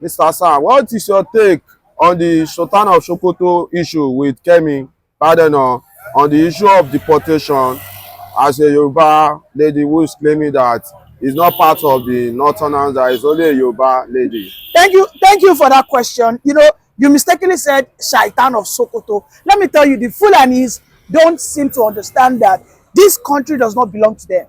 Mr. Sam, what is your take on the Sultan of Sokoto issue with Kemi, pardon, on the issue of deportation, as a Yoruba lady who is claiming that is not part of the Northerners, that is only a Yoruba lady? Thank you for that question. You know, you mistakenly said Shaitan of Sokoto. Let me tell you, the Fulanis don't seem to understand that this country does not belong to them.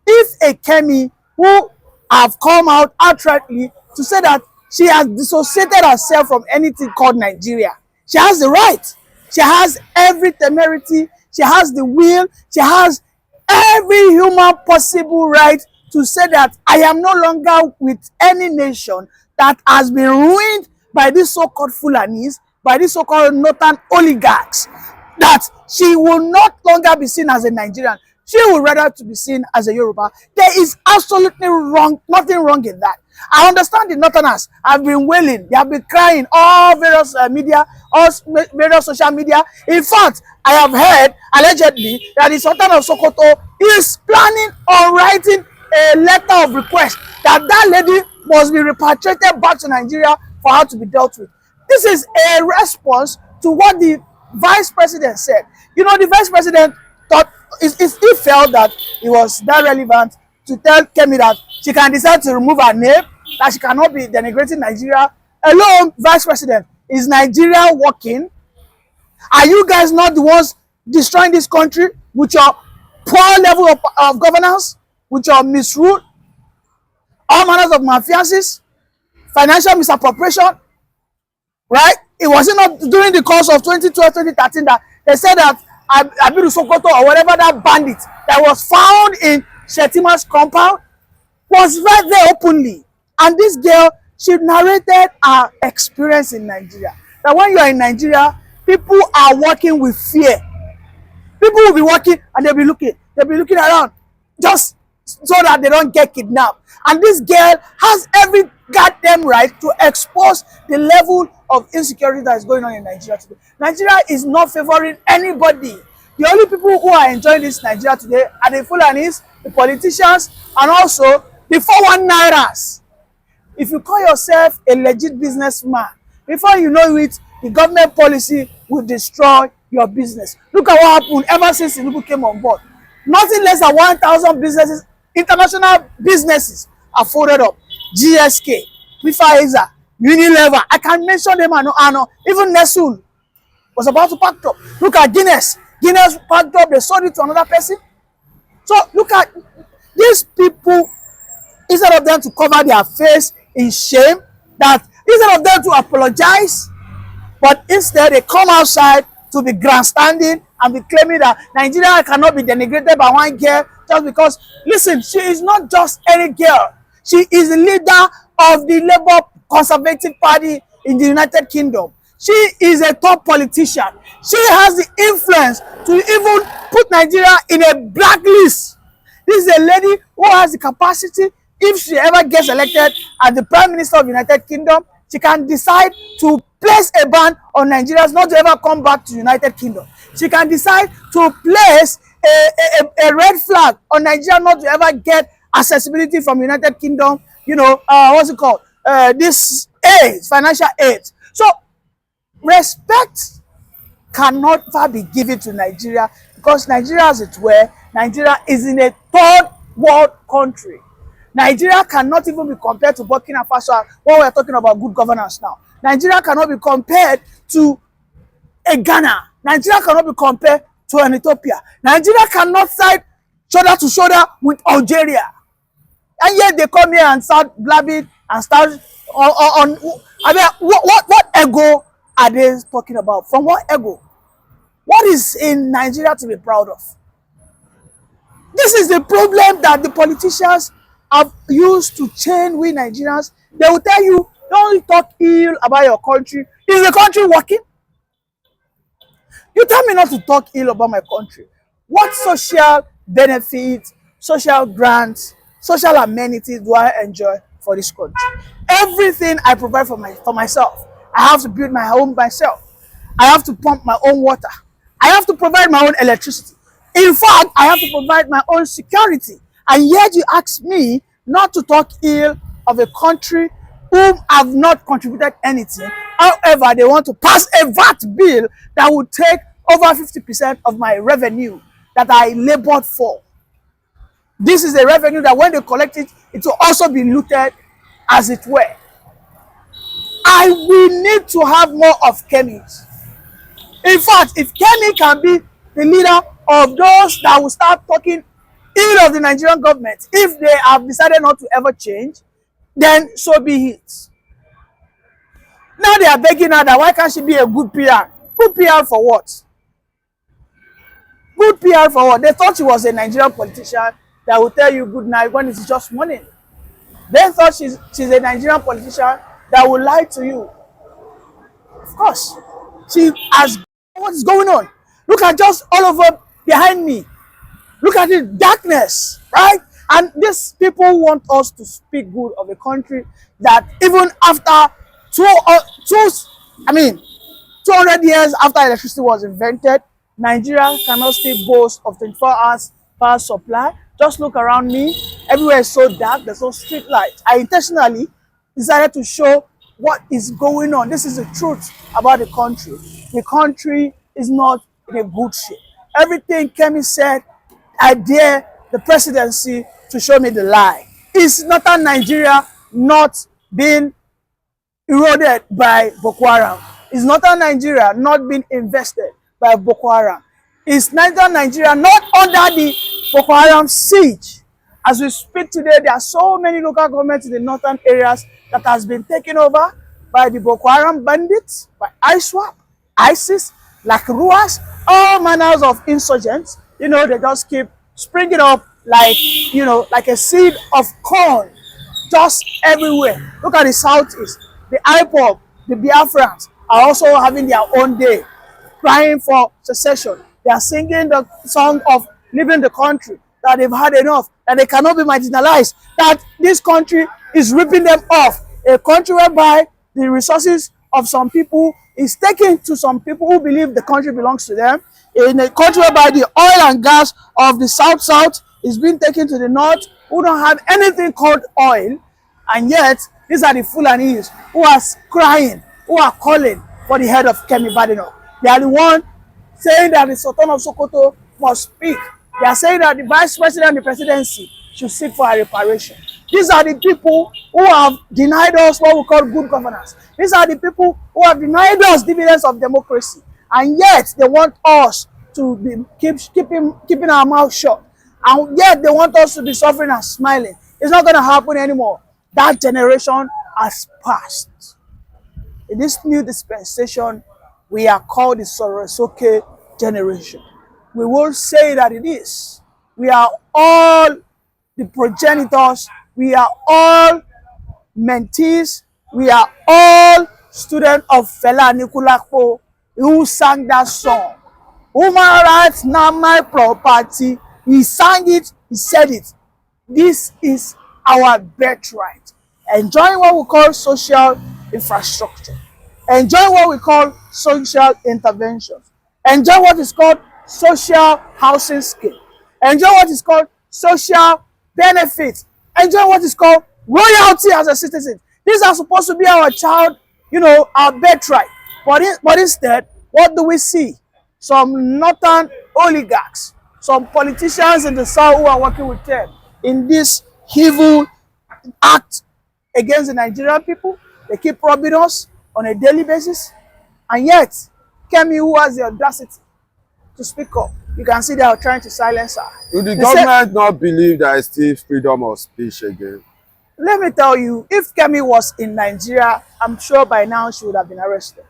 If a Kemi who have come out outrightly to say that she has dissociated herself from anything called Nigeria, she has the right. She has every temerity. She has the will. She has every human possible right to say that I am no longer with any nation that has been ruined by these so-called Fulanis, by these so-called northern oligarchs, that she will not longer be seen as a Nigerian. She would rather to be seen as a Yoruba. There is absolutely nothing wrong in that. I understand the Northerners have been wailing, they have been crying, all various various social media. In fact, I have heard allegedly that the Sultan of Sokoto is planning on writing a letter of request that lady must be repatriated back to Nigeria for her to be dealt with. This is a response to what the vice president said. You know, the vice president thought he felt that it was that relevant to tell Kemi that she can decide to remove her name, that she cannot be denigrating Nigeria. Hello, vice president, is Nigeria working? Are you guys not the ones destroying this country with your poor level of governance, with your misrule, all manners of malfeasance, financial misappropriation, right? It wasn't not during the course of 2012, 2013 that they said that Abiru Sokoto or whatever that bandit that was found in Shetima's compound was right there openly. And this girl, she narrated her experience in Nigeria. That when you are in Nigeria, people are working with fear. People will be working and they'll be looking around just so that they don't get kidnapped. And this girl has every goddamn right to expose the level of insecurity that is going on in Nigeria today. Nigeria is not favoring anybody. The only people who are enjoying this Nigeria today are the Fulanis, the politicians, and also the 419ers. If you call yourself a legit businessman, before you know it, the government policy will destroy your business. Look at what happened ever since Tinubu came on board. Nothing less than 1,000 businesses, international businesses, are folded up. GSK, Pfizer, Unilever, I can mention them and even Nestle was about to pack up. Look at Guinness. Guinness packed up, they sold it to another person. So look at these people, instead of them to cover their face in shame, that instead of them to apologize, but instead they come outside to be grandstanding and be claiming that Nigeria cannot be denigrated by one girl just because, listen, she is not just any girl. She is the leader of the Labour Conservative Party in the United Kingdom. She is a top politician. She has the influence to even put Nigeria in a blacklist. This is a lady who has the capacity, if she ever gets elected as the Prime Minister of the United Kingdom, she can decide to place a ban on Nigerians not to ever come back to the United Kingdom. She can decide to place a red flag on Nigeria not to ever get accessibility from United Kingdom, you know, what's it called? This aid, financial aid. So respect cannot be given to Nigeria because Nigeria, as it were, Nigeria is in a third world country. Nigeria cannot even be compared to Burkina Faso when we are talking about good governance now. Nigeria cannot be compared to a Ghana. Nigeria cannot be compared to an Ethiopia. Nigeria cannot side shoulder to shoulder with Algeria. And yet they come here and start blabbing and start on I mean, what ego are they talking about? From what ego? What is in Nigeria to be proud of? This is the problem that the politicians have used to chain we Nigerians. They will tell you, don't talk ill about your country. Is the country working? You tell me not to talk ill about my country. What social benefits, social grants, social amenities do I enjoy for this country? Everything I provide for myself. I have to build my home myself. I have to pump my own water. I have to provide my own electricity. In fact, I have to provide my own security. And yet you ask me not to talk ill of a country whom have not contributed anything. However, they want to pass a VAT bill that will take over 50% of my revenue that I labored for. This is a revenue that when they collect it, it will also be looted as it were. I will need to have more of Kemis. In fact, if Kemi can be the leader of those that will start talking ill of the Nigerian government, if they have decided not to ever change, then so be it. Now they are begging her that why can't she be a good PR? Good PR for what? Good PR for what? They thought she was a Nigerian politician that will tell you good night when it's just morning. They thought she's a Nigerian politician that will lie to you. Of course, she has. What is going on? Look at just all over behind me. Look at the darkness, right? And these people want us to speak good of a country that even after 200 years after electricity was invented, Nigeria cannot still boast of 24 hours power supply. Just look around me. Everywhere is so dark. There's no street light. I intentionally decided to show what is going on. This is the truth about the country. The country is not in a good shape. Everything Kemi said, I dare the presidency to show me the lie. Is Northern Nigeria not being eroded by Boko Haram? Is Northern Nigeria not being invested by Boko Haram? Is Northern Nigeria not under the Boko Haram siege? As we speak today, there are so many local governments in the northern areas that has been taken over by the Boko Haram bandits, by ISWAP, ISIS, like Ruas, all manners of insurgents. You know, they just keep springing up like, you know, like a seed of corn, just everywhere. Look at the southeast. The IPOB, the Biafrans are also having their own day, crying for secession. They are singing the song of leaving the country, that they've had enough, that they cannot be marginalized, that this country is ripping them off. A country whereby the resources of some people is taken to some people who believe the country belongs to them. In a country whereby the oil and gas of the south is being taken to the north, who don't have anything called oil, and yet these are the Fulanis who are crying, who are calling for the head of Kemi Badenoch. They are the one saying that the Sultan of Sokoto must speak. They are saying that the vice president and the presidency should seek for a reparation. These are the people who have denied us what we call good governance. These are the people who have denied us dividends of democracy. And yet they want us to be keeping our mouth shut. And yet they want us to be suffering and smiling. It's not going to happen anymore. That generation has passed. In this new dispensation, we are called the Sorosoke generation. We will say that it is. We are all the progenitors. We are all mentees. We are all students of Fela Anikulapo, who sang that song. Human rights, not my property. He sang it, he said it. This is our birthright. Enjoying what we call social infrastructure. Enjoy what we call social interventions. Enjoy what is called social housing scheme. Enjoy what is called social benefits. Enjoy what is called royalty as a citizen. These are supposed to be our child, you know, our birthright. But instead, what do we see? Some northern oligarchs, some politicians in the south who are working with them in this evil act against the Nigerian people. They keep robbing us on a daily basis. And yet, Kemi, who has the audacity to speak up, you can see they are trying to silence her. Do the government not believe there is still freedom of speech again? Let me tell you, if Kemi was in Nigeria, I'm sure by now she would have been arrested.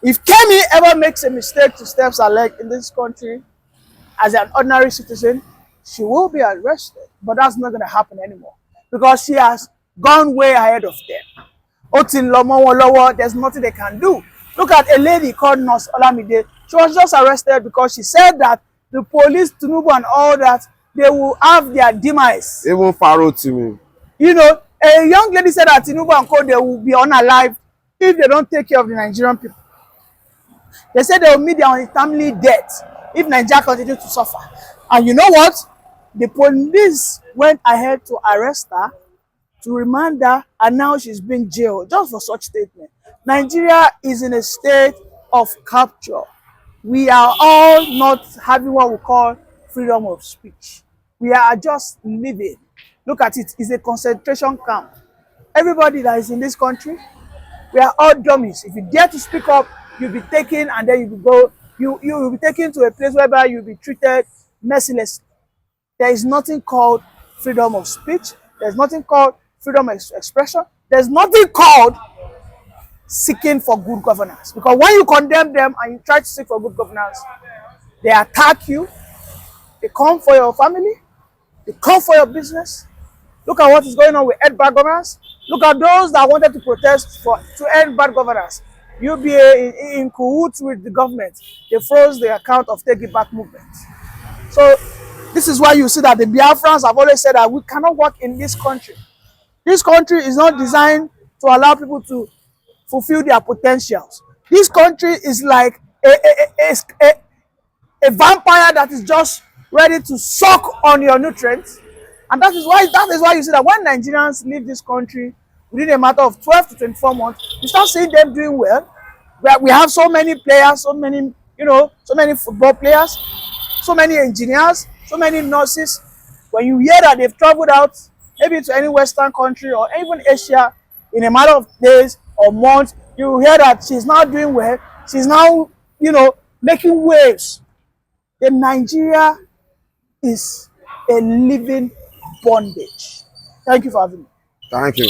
If Kemi ever makes a mistake to step her leg in this country as an ordinary citizen, she will be arrested. But that's not going to happen anymore because she has gone way ahead of them. There's nothing they can do. Look at a lady called Nurse Olamide. She was just arrested because she said that the police, Tinubu and all that, they will have their demise. Even Pharaoh to me. You know, a young lady said that Tinubu and Co, they will be unalive if they don't take care of the Nigerian people. They said they will meet their untimely death if Nigeria continues to suffer. And you know what? The police went ahead to arrest her, to remand her, and now she's being jailed just for such statement. Nigeria is in a state of capture. We are all not having what we call freedom of speech. We are just living. Look at it, it's a concentration camp. Everybody that is in this country, we are all dummies. If you dare to speak up, you'll be taken, and then you will be taken to a place whereby you'll be treated mercilessly. There is nothing called freedom of speech. There's nothing called freedom of expression. There's nothing called seeking for good governance. Because when you condemn them and you try to seek for good governance, they attack you, they come for your family, they come for your business. Look at what is going on with end bad governance. Look at those that wanted to protest to end bad governance. UBA in cahoots with the government, they froze the account of Take It Back movement. So this is why you see that the Biafrans have always said that we cannot work in this country. This country is not designed to allow people to fulfill their potentials. This country is like a vampire that is just ready to suck on your nutrients. And that is why you see that when Nigerians leave this country within a matter of 12 to 24 months, you start seeing them doing well. We have so many players, so many football players, so many engineers, so many nurses. When you hear that they've traveled out, maybe to any Western country or even Asia, in a matter of days or months, you hear that she's now doing well. She's now, making waves. The Nigeria is a living bondage. Thank you for having me. Thank you.